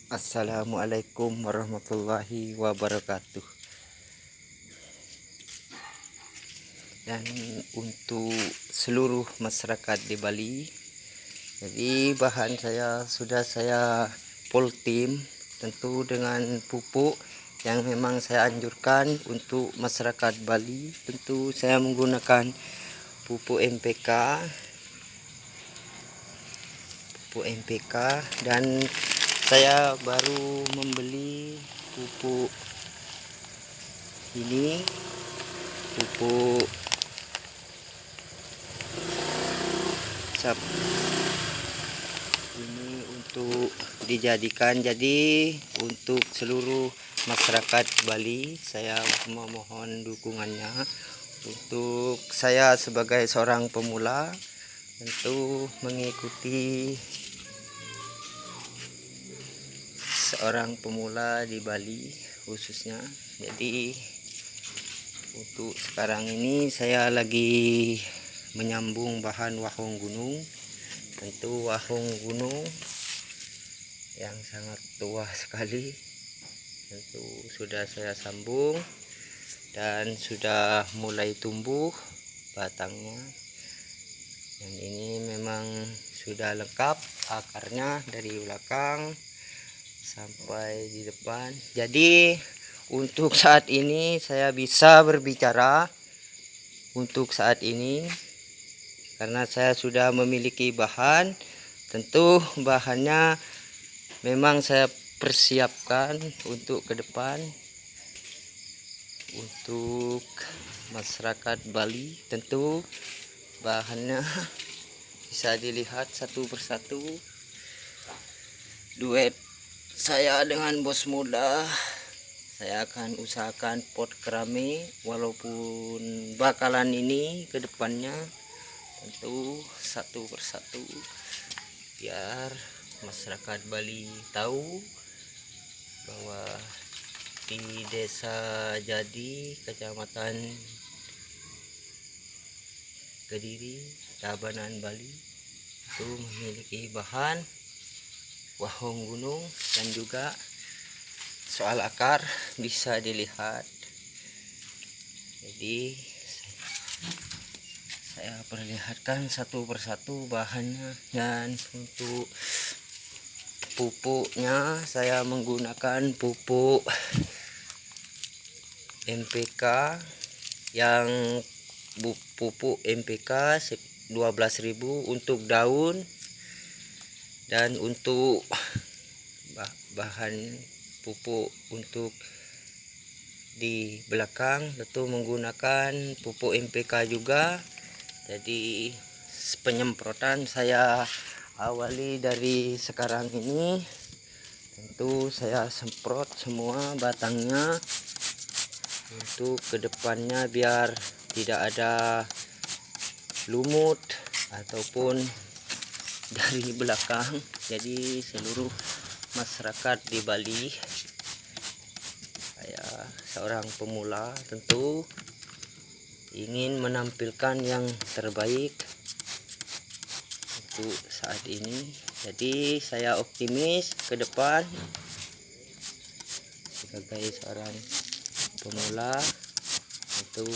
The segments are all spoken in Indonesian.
Assalamualaikum warahmatullahi wabarakatuh. Dan untuk seluruh masyarakat di Bali, jadi bahan sudah saya full tim, tentu dengan pupuk yang memang saya anjurkan untuk masyarakat Bali. Tentu saya menggunakan pupuk MPK dan saya baru membeli pupuk ini, pupuk ini untuk dijadikan. Jadi untuk seluruh masyarakat Bali, saya memohon dukungannya. Untuk saya sebagai seorang pemula, tentu mengikuti seorang pemula di Bali khususnya. Jadi untuk sekarang ini saya lagi menyambung bahan wahong gunung. Tentu wahong gunung yang sangat tua sekali, tentu sudah saya sambung dan sudah mulai tumbuh batangnya. Dan ini memang sudah lengkap akarnya dari belakang sampai di depan. Jadi untuk saat ini saya bisa berbicara untuk saat ini karena saya sudah memiliki bahan. Tentu bahannya memang saya persiapkan untuk ke depan untuk masyarakat Bali. Tentu bahannya bisa dilihat satu persatu. Duet saya dengan bos muda, saya akan usahakan pot keramik, walaupun bakalan ini ke depannya tentu satu persatu biar masyarakat Bali tahu bahwa di Desa Jadi, Kecamatan Kediri, Tabanan, Bali itu memiliki bahan wahong gunung. Dan juga soal akar bisa dilihat. Jadi saya perlihatkan satu persatu bahannya. Dan untuk pupuknya saya menggunakan pupuk MPK yang pupuk MPK 12.000 untuk daun. Dan untuk bahan pupuk untuk di belakang tentu menggunakan pupuk MPK juga. Jadi penyemprotan saya awali dari sekarang ini. Tentu saya semprot semua batangnya untuk kedepannya biar tidak ada lumut ataupun dari belakang. Jadi seluruh masyarakat di Bali, saya seorang pemula tentu ingin menampilkan yang terbaik untuk saat ini. Jadi saya optimis ke depan sebagai seorang pemula tentu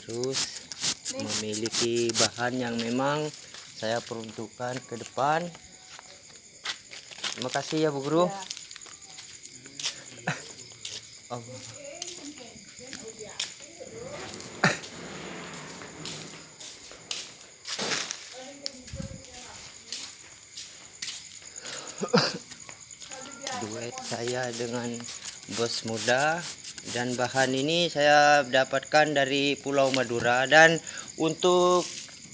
terus memiliki bahan yang memang saya peruntukkan ke depan. Terima kasih ya Bu Guru. Allah. Duet saya dengan bos muda. Dan bahan ini saya dapatkan dari Pulau Madura. Dan untuk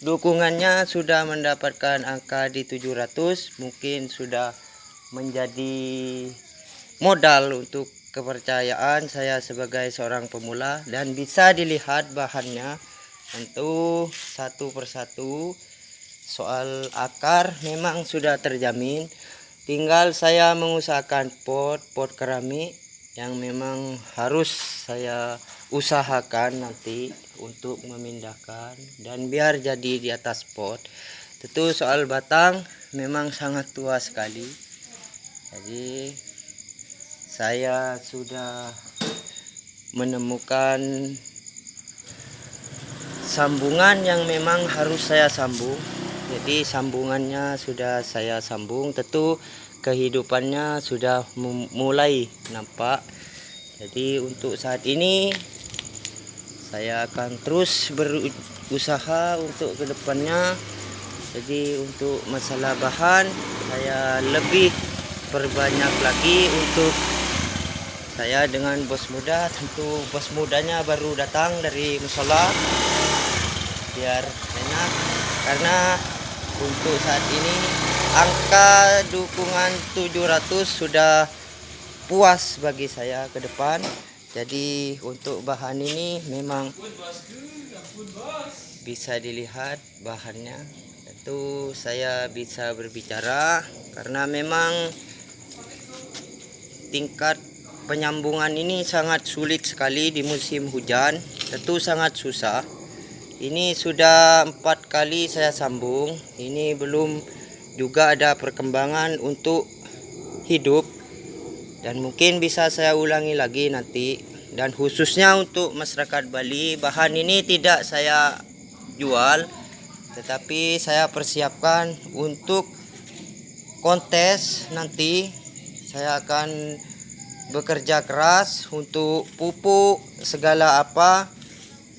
dukungannya sudah mendapatkan angka di 700. Mungkin sudah menjadi modal untuk kepercayaan saya sebagai seorang pemula. Dan bisa dilihat bahannya tentu satu persatu. Soal akar memang sudah terjamin. Tinggal saya mengusahakan pot keramik yang memang harus saya usahakan nanti untuk memindahkan dan biar jadi di atas pot. Tentu soal batang memang sangat tua sekali. Jadi saya sudah menemukan sambungan yang memang harus saya sambung. Jadi sambungannya sudah saya sambung, tentu kehidupannya sudah mulai nampak. Jadi untuk saat ini saya akan terus berusaha untuk kedepannya. Jadi untuk masalah bahan saya lebih perbanyak lagi untuk saya dengan bos muda. Tentu bos mudanya baru datang dari musola biar enak, karena untuk saat ini angka dukungan 700 sudah puas bagi saya ke depan. Jadi untuk bahan ini memang bisa dilihat bahannya. Tentu saya bisa berbicara karena memang tingkat penyambungan ini sangat sulit sekali di musim hujan. Tentu sangat susah. Ini sudah 4 kali saya sambung. Ini belum juga ada perkembangan untuk hidup, dan mungkin bisa saya ulangi lagi nanti. Dan khususnya untuk masyarakat Bali, bahan ini tidak saya jual, tetapi saya persiapkan untuk kontes nanti. Saya akan bekerja keras untuk pupuk segala apa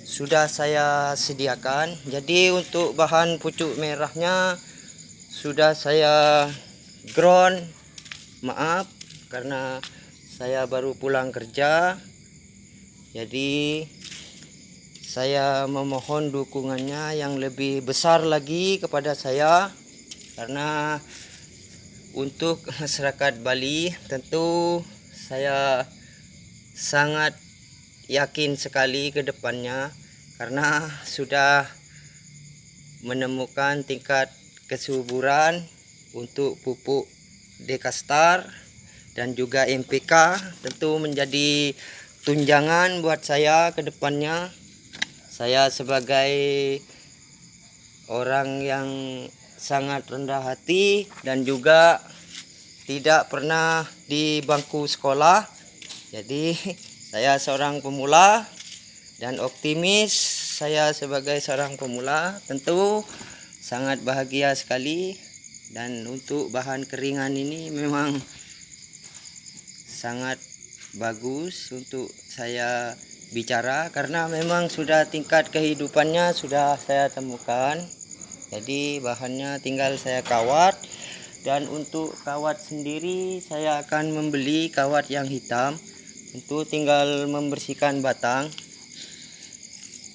sudah saya sediakan. Jadi untuk bahan pucuk merahnya sudah saya ground. Maaf karena saya baru pulang kerja. Jadi saya memohon dukungannya yang lebih besar lagi kepada saya, karena untuk masyarakat Bali tentu saya sangat yakin sekali ke depannya, karena sudah menemukan tingkat kesuburan untuk pupuk Dekastar dan juga MPK. Tentu menjadi tunjangan buat saya ke depannya. Saya sebagai orang yang sangat rendah hati dan juga tidak pernah di bangku sekolah. Jadi saya seorang pemula dan optimis. Saya sebagai seorang pemula tentu sangat bahagia sekali. Dan untuk bahan keringan ini memang sangat bagus untuk saya bicara, karena memang sudah tingkat kehidupannya sudah saya temukan. Jadi bahannya tinggal saya kawat. Dan untuk kawat sendiri saya akan membeli kawat yang hitam. Tentu tinggal membersihkan batang.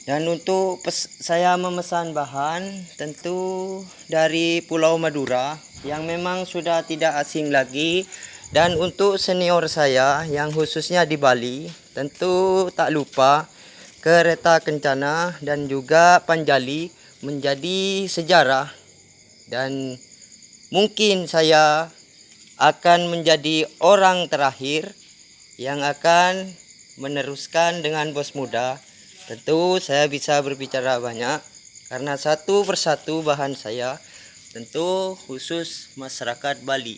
Dan untuk saya memesan bahan tentu dari Pulau Madura yang memang sudah tidak asing lagi. Dan untuk senior saya yang khususnya di Bali, tentu tak lupa Kereta Kencana dan juga Panjali menjadi sejarah. Dan mungkin saya akan menjadi orang terakhir yang akan meneruskan dengan bos muda. Tentu saya bisa berbicara banyak karena satu persatu bahan saya tentu khusus masyarakat Bali.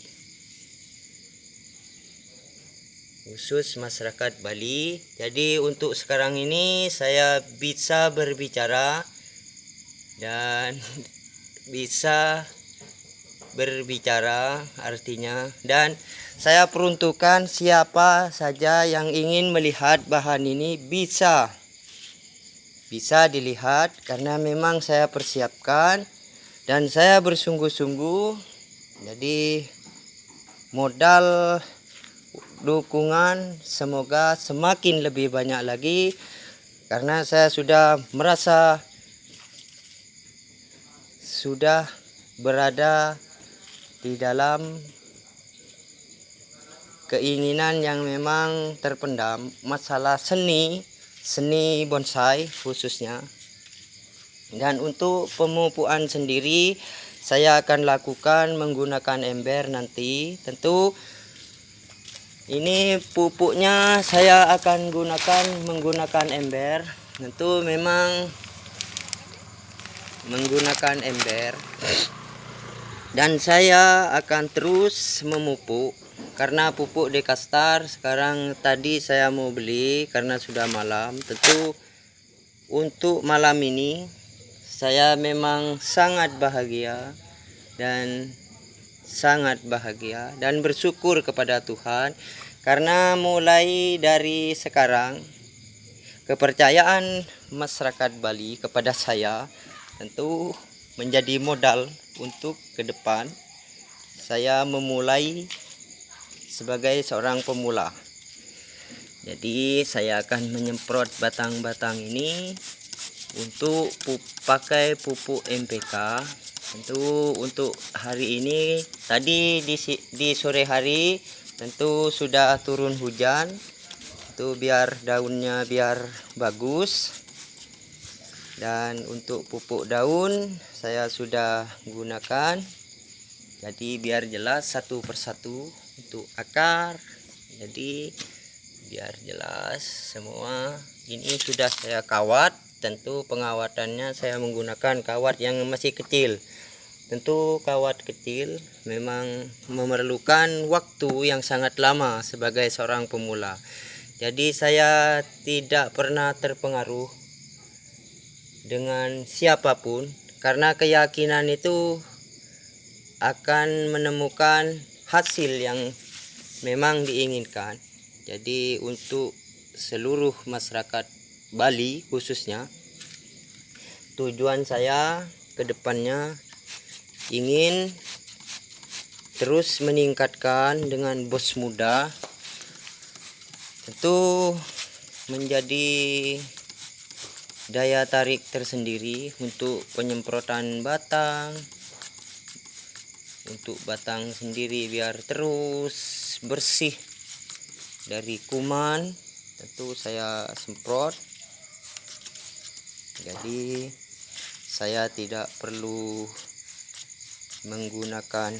Khusus masyarakat Bali. Jadi untuk sekarang ini saya bisa berbicara dan bisa berbicara artinya. Dan saya peruntukkan siapa saja yang ingin melihat bahan ini bisa dilihat, karena memang saya persiapkan dan saya bersungguh-sungguh. Jadi modal dukungan semoga semakin lebih banyak lagi, karena saya sudah merasa sudah berada di dalam keinginan yang memang terpendam masalah seni bonsai khususnya. Dan untuk pemupukan sendiri saya akan lakukan menggunakan ember nanti. Tentu ini pupuknya saya akan menggunakan ember. Tentu memang menggunakan ember. Dan saya akan terus memupuk karena pupuk Dekastar sekarang tadi saya mau beli karena sudah malam. Tentu untuk malam ini saya memang sangat bahagia dan bersyukur kepada Tuhan karena mulai dari sekarang kepercayaan masyarakat Bali kepada saya tentu menjadi modal untuk ke depan saya memulai sebagai seorang pemula. Jadi saya akan menyemprot batang-batang ini untuk pakai pupuk NPK. Tentu untuk hari ini tadi di sore hari tentu sudah turun hujan. Itu biar daunnya biar bagus. Dan untuk pupuk daun saya sudah gunakan. Jadi biar jelas satu persatu untuk akar. Jadi biar jelas semua. Ini sudah saya kawat. Tentu pengawatannya saya menggunakan kawat yang masih kecil. Tentu kawat kecil memang memerlukan waktu yang sangat lama sebagai seorang pemula. Jadi saya tidak pernah terpengaruh dengan siapapun karena keyakinan itu akan menemukan hasil yang memang diinginkan. Jadi untuk seluruh masyarakat Bali khususnya, tujuan saya ke depannya ingin terus meningkatkan dengan bos muda. Tentu menjadi daya tarik tersendiri untuk penyemprotan batang. Untuk batang sendiri biar terus bersih dari kuman, tentu saya semprot. Jadi saya tidak perlu menggunakan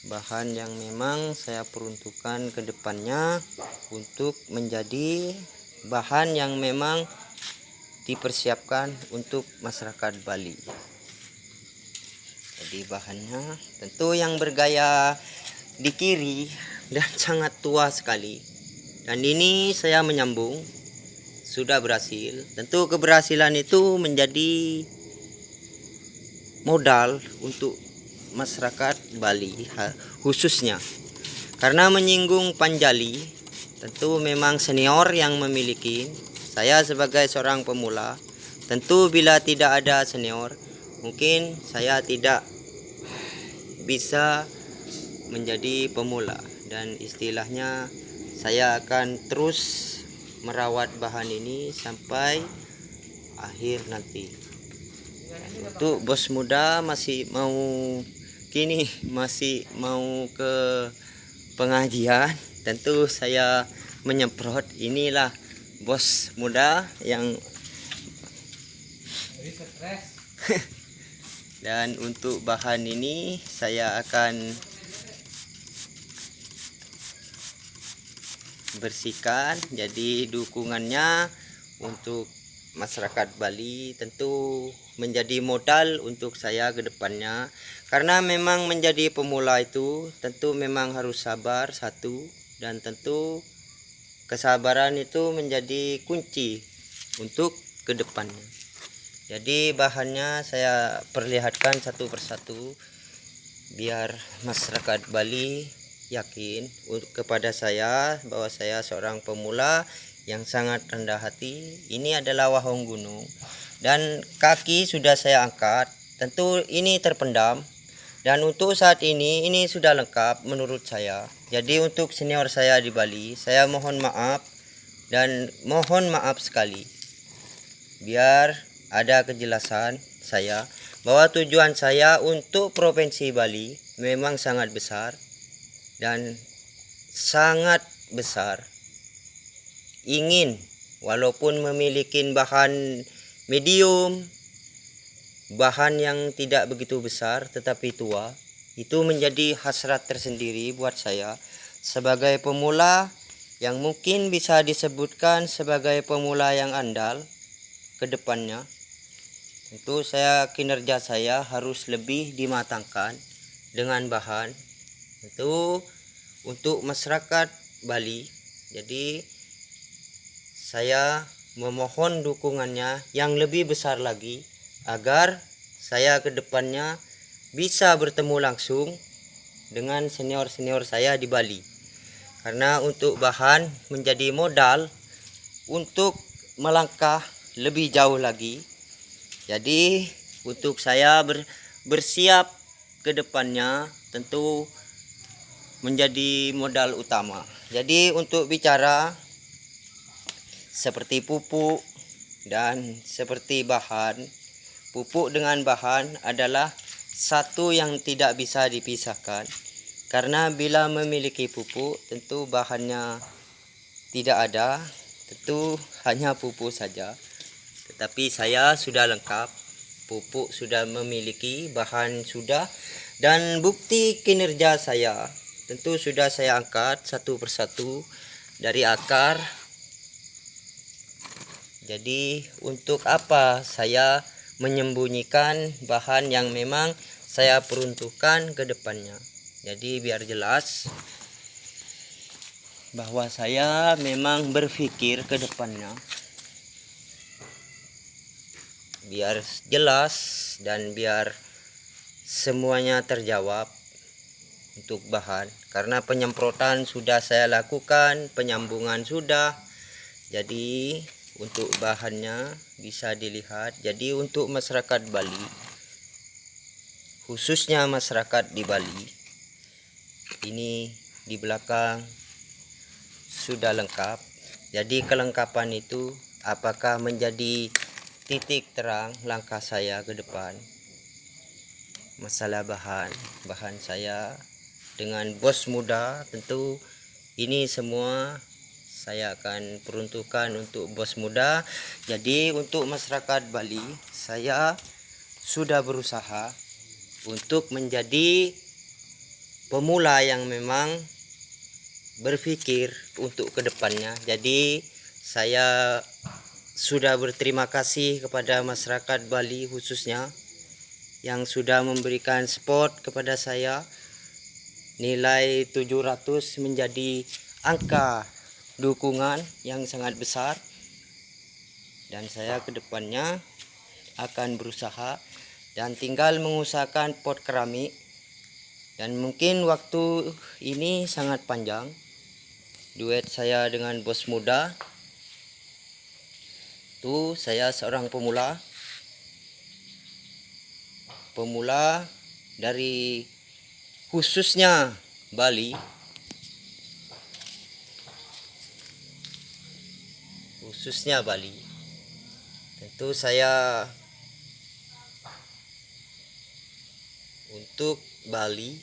bahan yang memang saya peruntukkan ke depannya untuk menjadi bahan yang memang dipersiapkan untuk masyarakat Bali. Jadi bahannya tentu yang bergaya di kiri dan sangat tua sekali. Dan ini saya menyambung sudah berhasil. Tentu keberhasilan itu menjadi modal untuk masyarakat Bali khususnya. Karena menyinggung Panjali, tentu memang senior yang memiliki. Saya sebagai seorang pemula, tentu bila tidak ada senior, mungkin saya tidak bisa menjadi pemula. Dan istilahnya saya akan terus merawat bahan ini sampai akhir nanti. Untuk bos muda masih mau ke pengajian, tentu saya menyemprot. Inilah bos muda yang dan untuk bahan ini saya akan bersihkan. Jadi dukungannya untuk masyarakat Bali tentu menjadi modal untuk saya ke depannya. Karena memang menjadi pemula itu tentu memang harus sabar satu, dan tentu kesabaran itu menjadi kunci untuk ke depannya. Jadi bahannya saya perlihatkan satu persatu biar masyarakat Bali yakin kepada saya bahwa saya seorang pemula yang sangat rendah hati. Ini adalah wahong gunung dan kaki sudah saya angkat. Tentu ini terpendam dan untuk saat ini sudah lengkap menurut saya. Jadi untuk senior saya di Bali, saya mohon maaf dan mohon maaf sekali. Biar ada kejelasan saya bahwa tujuan saya untuk Provinsi Bali memang sangat besar dan sangat besar. Ingin walaupun memiliki bahan medium, bahan yang tidak begitu besar tetapi tua, itu menjadi hasrat tersendiri buat saya sebagai pemula yang mungkin bisa disebutkan sebagai pemula yang andal ke depannya. Tentu kinerja saya harus lebih dimatangkan dengan bahan Itu untuk masyarakat Bali. Jadi saya memohon dukungannya yang lebih besar lagi agar saya ke depannya bisa bertemu langsung dengan senior-senior saya di Bali. Karena untuk bahan menjadi modal untuk melangkah lebih jauh lagi. Jadi untuk saya bersiap ke depannya tentu menjadi modal utama. Jadi untuk bicara seperti pupuk dan seperti bahan, pupuk dengan bahan adalah satu yang tidak bisa dipisahkan. Karena bila memiliki pupuk tentu bahannya tidak ada, tentu hanya pupuk saja. Tetapi saya sudah lengkap, pupuk sudah memiliki, bahan sudah, dan bukti kinerja saya tentu sudah saya angkat satu persatu dari akar. Jadi untuk apa saya menyembunyikan bahan yang memang saya peruntukkan ke depannya. Jadi biar jelas bahwa saya memang berpikir ke depannya. Biar jelas dan biar semuanya terjawab untuk bahan. Karena penyemprotan sudah saya lakukan, penyambungan sudah. Jadi untuk bahannya bisa dilihat. Jadi untuk masyarakat Bali, khususnya masyarakat di Bali, ini di belakang sudah lengkap. Jadi kelengkapan itu apakah menjadi titik terang langkah saya ke depan. Masalah bahan saya dengan bos muda tentu ini semua saya akan peruntukkan untuk bos muda. Jadi untuk masyarakat Bali, saya sudah berusaha untuk menjadi pemula yang memang berpikir untuk kedepannya. Jadi saya sudah berterima kasih kepada masyarakat Bali khususnya yang sudah memberikan support kepada saya. Nilai 700 menjadi angka dukungan yang sangat besar, dan saya kedepannya akan berusaha dan tinggal mengusahakan pot keramik. Dan mungkin waktu ini sangat panjang duet saya dengan bos muda. Tuh saya seorang pemula dari khususnya Bali. Tentu saya untuk Bali,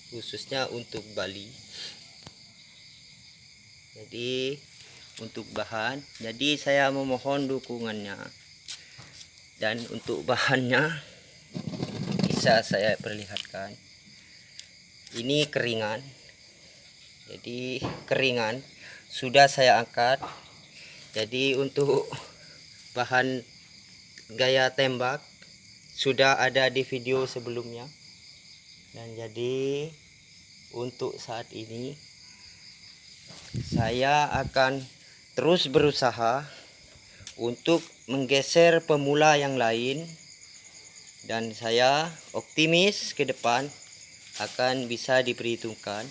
khususnya untuk Bali. Jadi untuk bahan, jadi saya memohon dukungannya. Dan untuk bahannya bisa saya perlihatkan. Ini keringan. Jadi keringan sudah saya angkat. Jadi untuk bahan gaya tembak sudah ada di video sebelumnya. Dan jadi untuk saat ini saya akan terus berusaha untuk menggeser pemula yang lain, dan saya optimis ke depan akan bisa diperhitungkan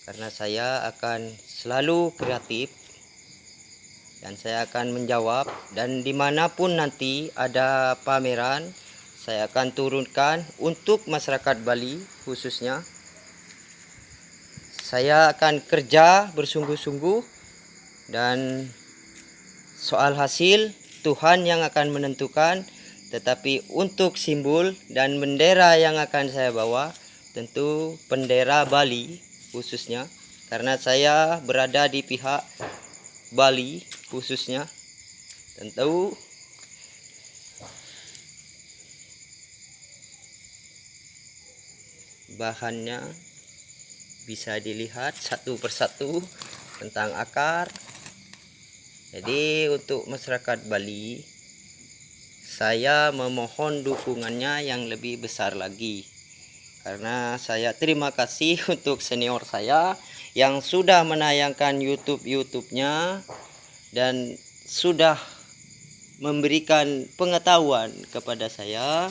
karena saya akan selalu kreatif dan saya akan menjawab. Dan dimanapun nanti ada pameran, saya akan turunkan untuk masyarakat Bali khususnya. Saya akan kerja bersungguh-sungguh, dan soal hasil Tuhan yang akan menentukan. Tetapi untuk simbol dan bendera yang akan saya bawa tentu bendera Bali khususnya, karena saya berada di pihak Bali khususnya. Tentu bahannya bisa dilihat satu persatu tentang akar. Jadi untuk masyarakat Bali, saya memohon dukungannya yang lebih besar lagi. karena saya terima kasih untuk senior saya yang sudah menayangkan YouTube-nya dan sudah memberikan pengetahuan kepada saya,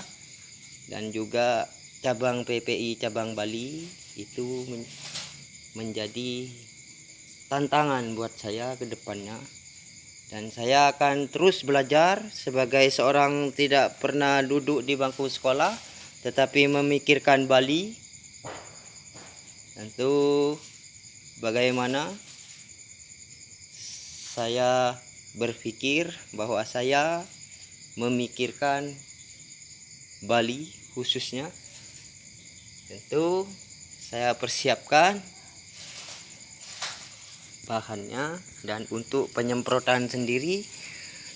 dan juga cabang PPI cabang Bali itu menjadi tantangan buat saya ke depannya. Dan saya akan terus belajar sebagai seorang tidak pernah duduk di bangku sekolah tetapi memikirkan Bali. Tentu bagaimana saya berpikir bahwa saya memikirkan Bali khususnya. Tentu saya persiapkan bahannya, dan untuk penyemprotan sendiri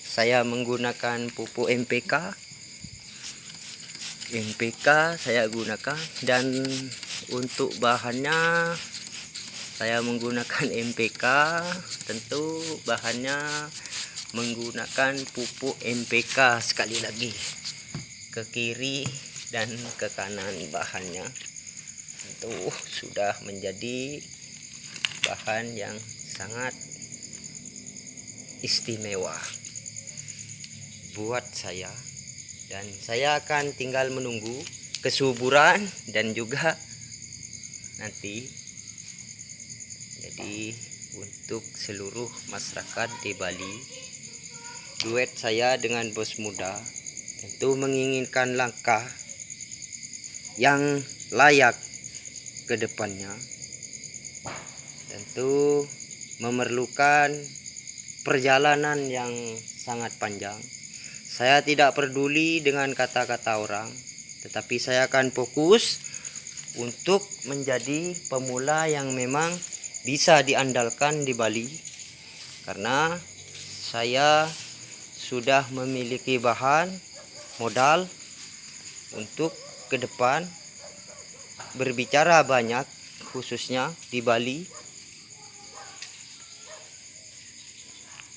saya menggunakan pupuk NPK saya gunakan, dan untuk bahannya saya menggunakan NPK. Tentu bahannya menggunakan pupuk NPK sekali lagi, ke kiri dan ke kanan bahannya. Tentu sudah menjadi bahan yang sangat istimewa buat saya, dan saya akan tinggal menunggu kesuburan dan juga nanti. Jadi untuk seluruh masyarakat di Bali, duet saya dengan bos muda tentu menginginkan langkah yang layak ke depannya. Tentu memerlukan perjalanan yang sangat panjang. Saya tidak peduli dengan kata-kata orang, tetapi saya akan fokus untuk menjadi pemula yang memang bisa diandalkan di Bali, karena saya sudah memiliki bahan modal untuk ke depan berbicara banyak, khususnya di Bali.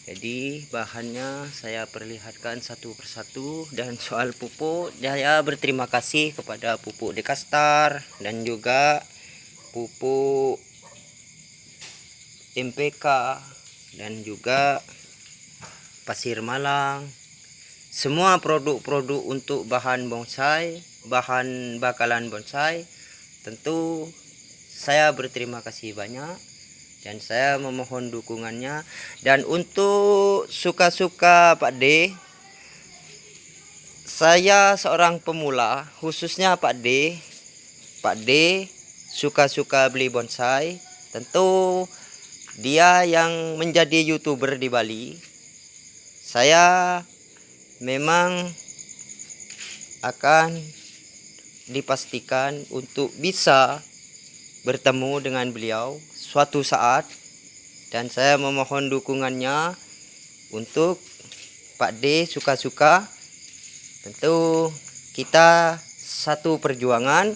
Jadi bahannya saya perlihatkan satu persatu. Dan soal pupuk, saya berterima kasih kepada pupuk Dekastar dan juga pupuk MPK dan juga Pasir Malang. Semua produk-produk untuk bahan bonsai, bahan bakalan bonsai, tentu saya berterima kasih banyak dan saya memohon dukungannya. Dan untuk suka-suka Pak D, saya seorang pemula, khususnya Pak D suka-suka beli bonsai. Tentu dia yang menjadi YouTuber di Bali. Saya memang akan dipastikan untuk bisa bertemu dengan beliau suatu saat, dan saya memohon dukungannya untuk Pak D suka-suka. Tentu kita satu perjuangan,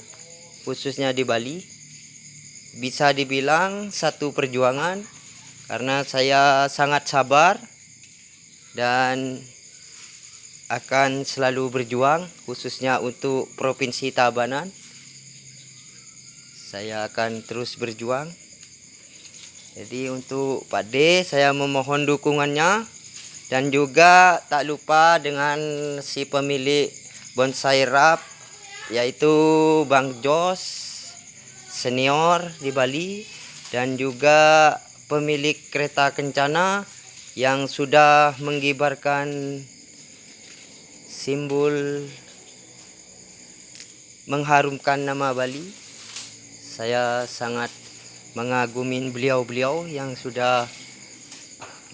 khususnya di Bali, bisa dibilang satu perjuangan, karena saya sangat sabar dan akan selalu berjuang, khususnya untuk Provinsi Tabanan. Saya akan terus berjuang. Jadi untuk Pak D saya memohon dukungannya, dan juga tak lupa dengan si pemilik bonsai rap, yaitu Bang Jos senior di Bali, dan juga pemilik kereta kencana yang sudah mengibarkan simbol mengharumkan nama Bali. Saya sangat mengagumi beliau-beliau yang sudah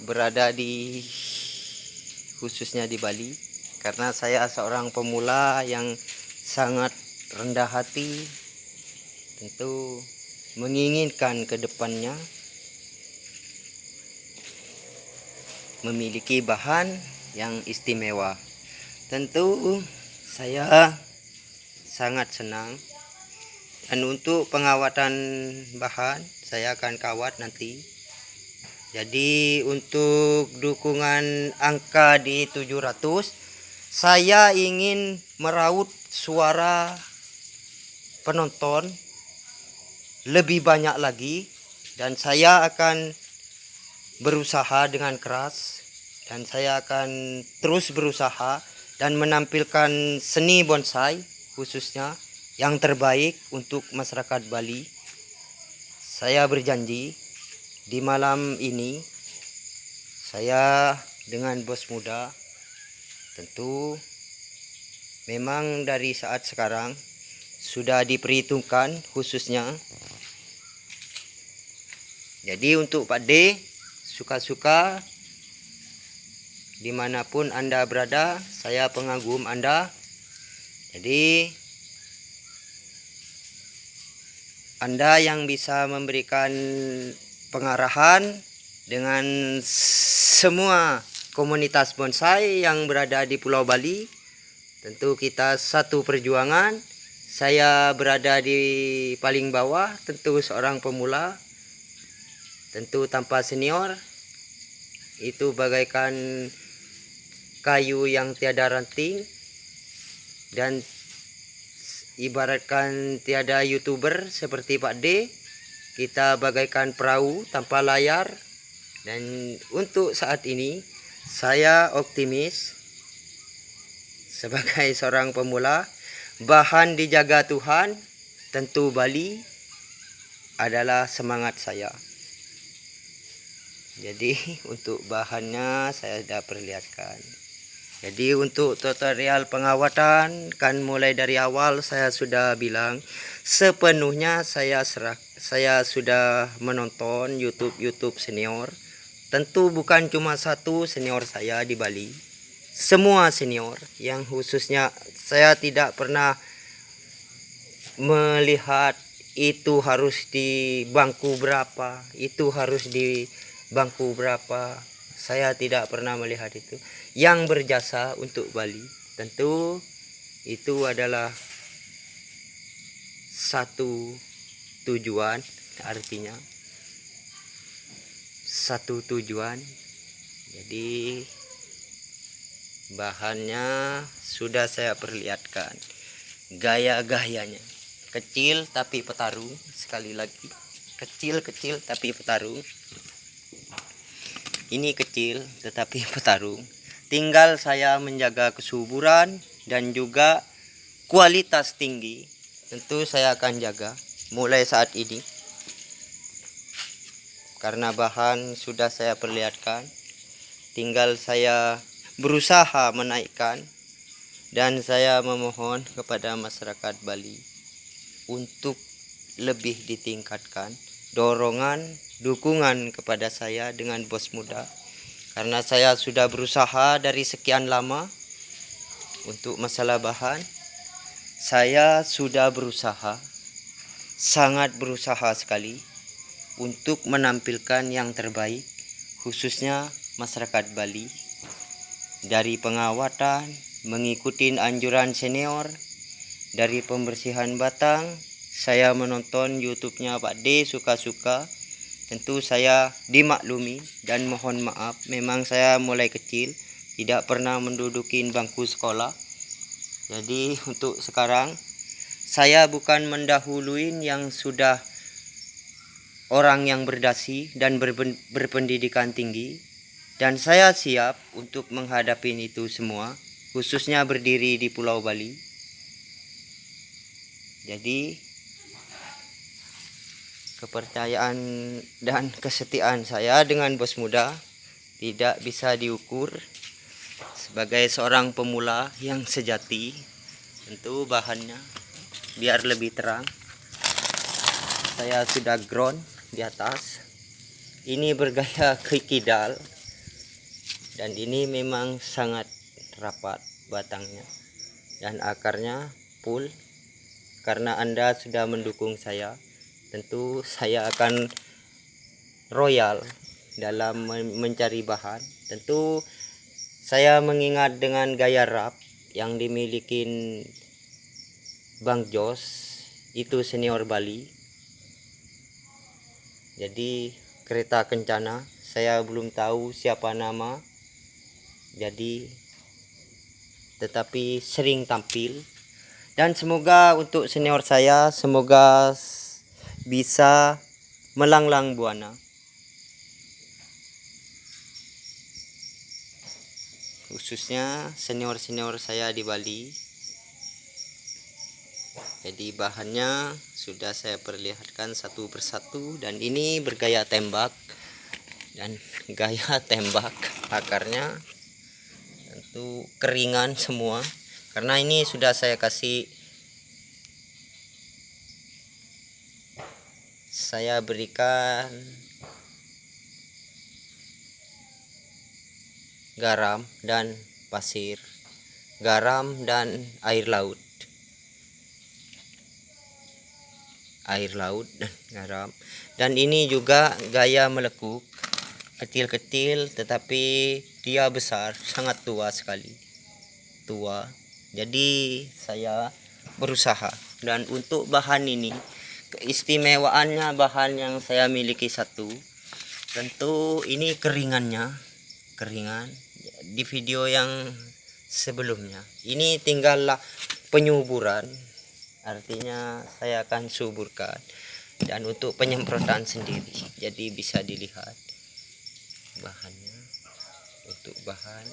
berada di khususnya di Bali, karena saya seorang pemula yang sangat rendah hati. Tentu menginginkan ke depannya memiliki bahan yang istimewa. Tentu saya sangat senang. Dan untuk pengawatan bahan saya akan kawat nanti. Jadi untuk dukungan angka di 700, saya ingin meraup suara penonton lebih banyak lagi, dan saya akan berusaha dengan keras, dan saya akan terus berusaha dan menampilkan seni bonsai khususnya yang terbaik untuk masyarakat Bali. Saya berjanji di malam ini saya dengan bos muda tentu memang dari saat sekarang sudah diperhitungkan khususnya. Jadi untuk Pak D, suka-suka dimanapun Anda berada, saya pengagum Anda. Jadi Anda yang bisa memberikan pengarahan dengan semua komunitas bonsai yang berada di Pulau Bali. Tentu kita satu perjuangan. Saya berada di paling bawah, tentu seorang pemula, tentu tanpa senior. Itu bagaikan kayu yang tiada ranting, dan ibaratkan tiada YouTuber seperti Pak D. Kita bagaikan perahu tanpa layar. Dan untuk saat ini saya optimis sebagai seorang pemula. Bahan dijaga Tuhan, tentu Bali adalah semangat saya. Jadi untuk bahannya saya sudah perlihatkan. Jadi untuk tutorial pengawatan kan mulai dari awal saya sudah bilang sepenuhnya saya sudah menonton YouTube senior. Tentu bukan cuma satu senior saya di Bali. Semua senior yang khususnya saya tidak pernah melihat itu harus di bangku berapa, itu harus di bangku berapa. Saya tidak pernah melihat itu. Yang berjasa untuk Bali tentu itu adalah satu tujuan, artinya satu tujuan. Jadi bahannya sudah saya perlihatkan, gaya-gayanya kecil tapi petarung. Sekali lagi, kecil tapi petarung. Ini kecil tetapi petarung. Tinggal saya menjaga kesuburan dan juga kualitas tinggi. Tentu saya akan jaga mulai saat ini, karena bahan sudah saya perlihatkan. Tinggal saya berusaha menaikkan, dan saya memohon kepada masyarakat Bali untuk lebih ditingkatkan dorongan, dukungan kepada saya dengan bos muda, karena saya sudah berusaha dari sekian lama. Untuk masalah bahan, saya sudah berusaha, sangat berusaha sekali untuk menampilkan yang terbaik khususnya masyarakat Bali. Dari pengawatan, mengikuti anjuran senior, dari pembersihan batang, saya menonton YouTube-nya Pak D suka-suka. Tentu saya dimaklumi dan mohon maaf, memang saya mulai kecil, tidak pernah menduduki bangku sekolah. Jadi untuk sekarang saya bukan mendahului yang sudah orang yang berdasi dan berpendidikan tinggi. Dan saya siap untuk menghadapi itu semua, khususnya berdiri di Pulau Bali. Jadi kepercayaan dan kesetiaan saya dengan bos muda tidak bisa diukur. Sebagai seorang pemula yang sejati, tentu bahannya biar lebih terang, saya sudah ground di atas. Ini bergaya kikidal, dan ini memang sangat rapat batangnya dan akarnya full. Karena Anda sudah mendukung saya, tentu saya akan royal dalam mencari bahan. Tentu saya mengingat dengan gaya rap yang dimiliki Bang Jos, itu senior Bali. Jadi kereta kencana, saya belum tahu siapa nama. Jadi tetapi sering tampil Dan semoga untuk senior saya, semoga bisa melanglang buana, khususnya senior-senior saya di Bali. Jadi bahannya sudah saya perlihatkan satu persatu, dan ini bergaya tembak, dan gaya tembak akarnya tentu keringan semua karena ini sudah saya berikan garam dan pasir, garam dan air laut dan garam. Dan ini juga gaya melekuk, kecil-kecil tetapi dia besar, sangat tua sekali, jadi saya berusaha. Dan untuk bahan ini, keistimewaannya bahan yang saya miliki satu, tentu ini keringan di video yang sebelumnya. Ini tinggallah penyuburan, artinya saya akan suburkan. Dan untuk penyemprotan sendiri, jadi bisa dilihat bahannya. Untuk bahan,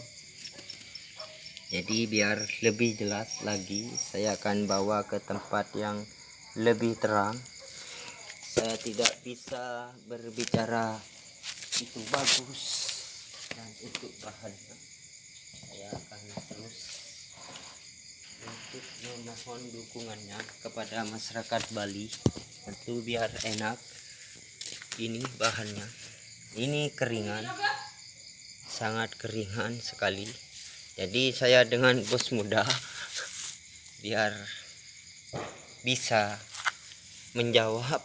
jadi biar lebih jelas lagi, saya akan bawa ke tempat yang lebih terang. Saya tidak bisa berbicara itu bagus. Dan untuk bahannya, saya akan terus untuk memohon dukungannya kepada masyarakat Bali, tentu biar enak. Ini bahannya, ini keringan, sangat keringan sekali. Jadi saya dengan bos muda biar bisa menjawab.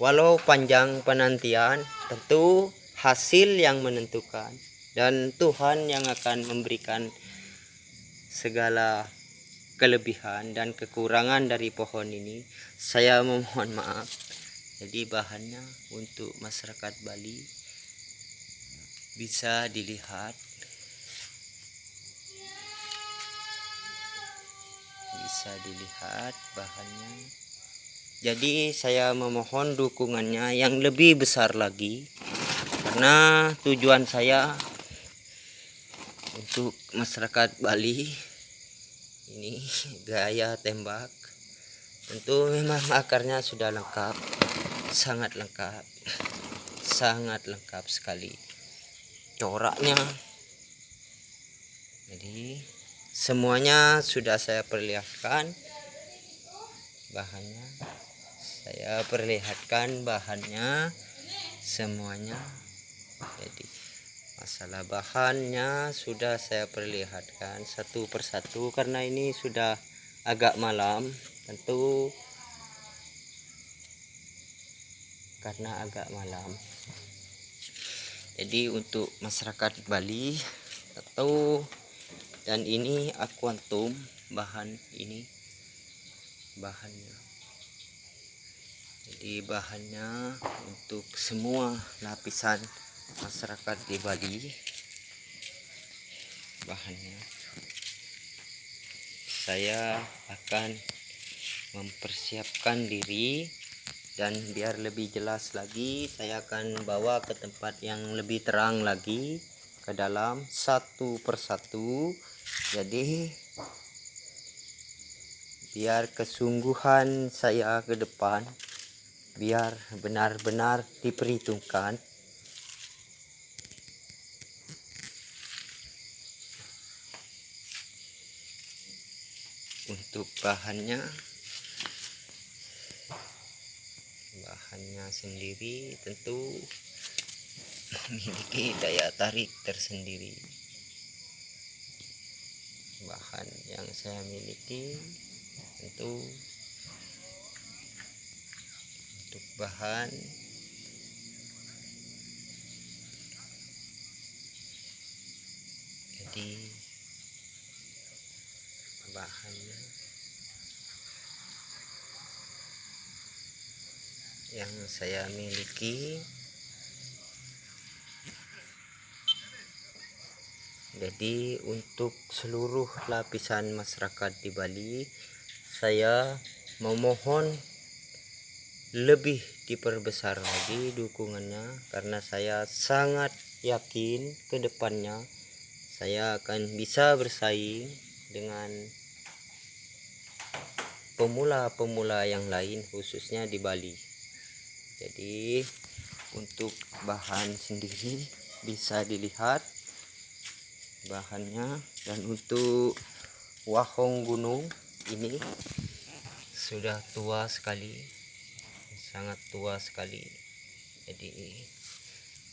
Walau panjang penantian, tentu hasil yang menentukan, dan Tuhan yang akan memberikan segala kelebihan dan kekurangan dari pohon ini. Saya memohon maaf. Jadi bahannya untuk masyarakat Bali bisa dilihat, bahannya. Jadi saya memohon dukungannya yang lebih besar lagi, karena tujuan saya untuk masyarakat Bali ini gaya tembak. Tentu memang akarnya sudah lengkap, sangat lengkap sekali coraknya. Jadi semuanya sudah saya perlihatkan bahannya, semuanya. Jadi masalah bahannya sudah saya perlihatkan satu persatu, karena ini sudah agak malam, tentu karena agak malam. Jadi untuk masyarakat Bali atau, dan ini aquantum bahannya. Jadi bahannya untuk semua lapisan masyarakat di Bali. Bahannya saya akan mempersiapkan diri, dan biar lebih jelas lagi saya akan bawa ke tempat yang lebih terang lagi, ke dalam satu persatu. Jadi biar kesungguhan saya ke depan, biar benar-benar diperhitungkan. Untuk bahannya sendiri tentu memiliki daya tarik tersendiri. Bahan yang saya miliki tentu untuk bahan jadi bahannya yang saya miliki Jadi untuk seluruh lapisan masyarakat di Bali, saya memohon lebih diperbesar lagi dukungannya, karena saya sangat yakin ke depannya saya akan bisa bersaing dengan pemula-pemula yang lain, khususnya di Bali. Jadi untuk bahan sendiri bisa dilihat bahannya, dan untuk wahong gunung ini sudah tua sekali, sangat tua sekali. Jadi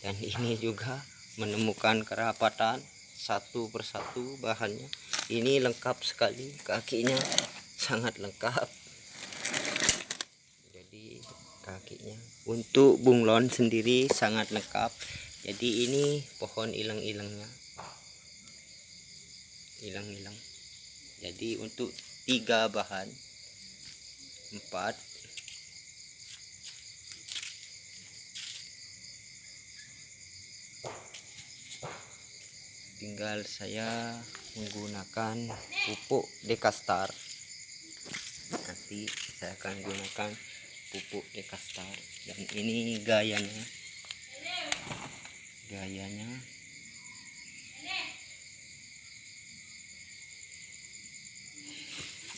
dan ini juga menemukan kerapatan satu persatu bahannya. Ini lengkap sekali, kakinya sangat lengkap. Jadi kakinya untuk bunglon sendiri sangat lengkap. Jadi ini pohon ilang-ilangnya, ilang-ilang. Jadi untuk 3 bahan, 4, tinggal saya menggunakan pupuk Dekastar. Nanti saya akan gunakan pupuk Dekastar. Dan ini gayanya,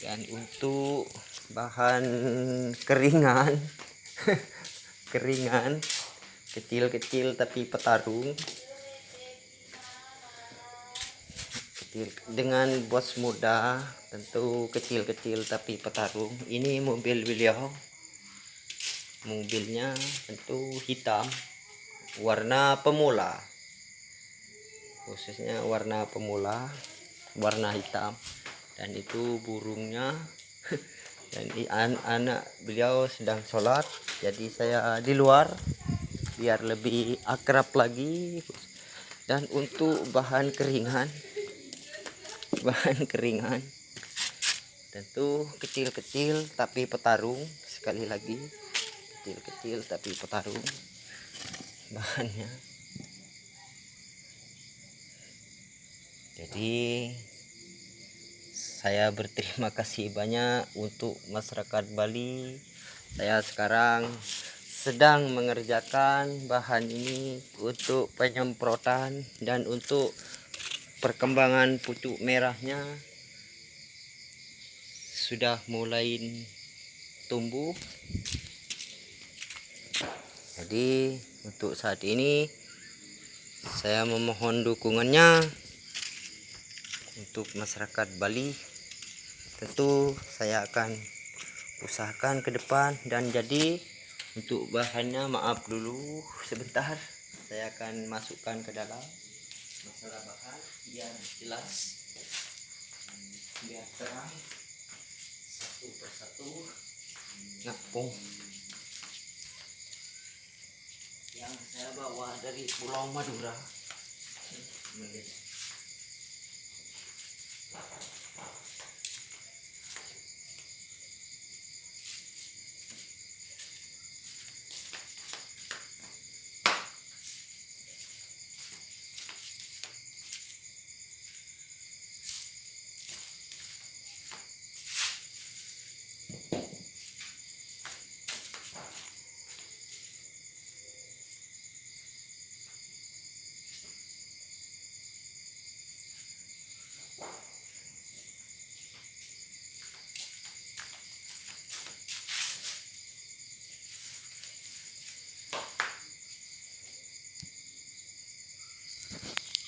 dan untuk bahan keringan keringan kecil-kecil tapi petarung, dengan bos muda tentu kecil-kecil tapi petarung. Ini mobil beliau, mobilnya tentu hitam, warna pemula, khususnya warna pemula, warna hitam. Dan itu burungnya dan anak beliau sedang sholat, jadi saya di luar biar lebih akrab lagi. Dan untuk bahan keringan tentu kecil-kecil tapi petarung. Sekali lagi, kecil-kecil tapi petarung bahannya. Jadi saya berterima kasih banyak untuk masyarakat Bali. Saya sekarang sedang mengerjakan bahan ini untuk penyemprotan, dan untuk perkembangan pucuk merahnya sudah mulai tumbuh. Jadi untuk saat ini saya memohon dukungannya untuk masyarakat Bali. Tentu saya akan usahakan ke depan. Dan jadi untuk bahannya, maaf dulu sebentar, saya akan masukkan ke dalam masalah bahan biar jelas, biar terang satu persatu ngapung yang saya bawa dari Pulau Madura.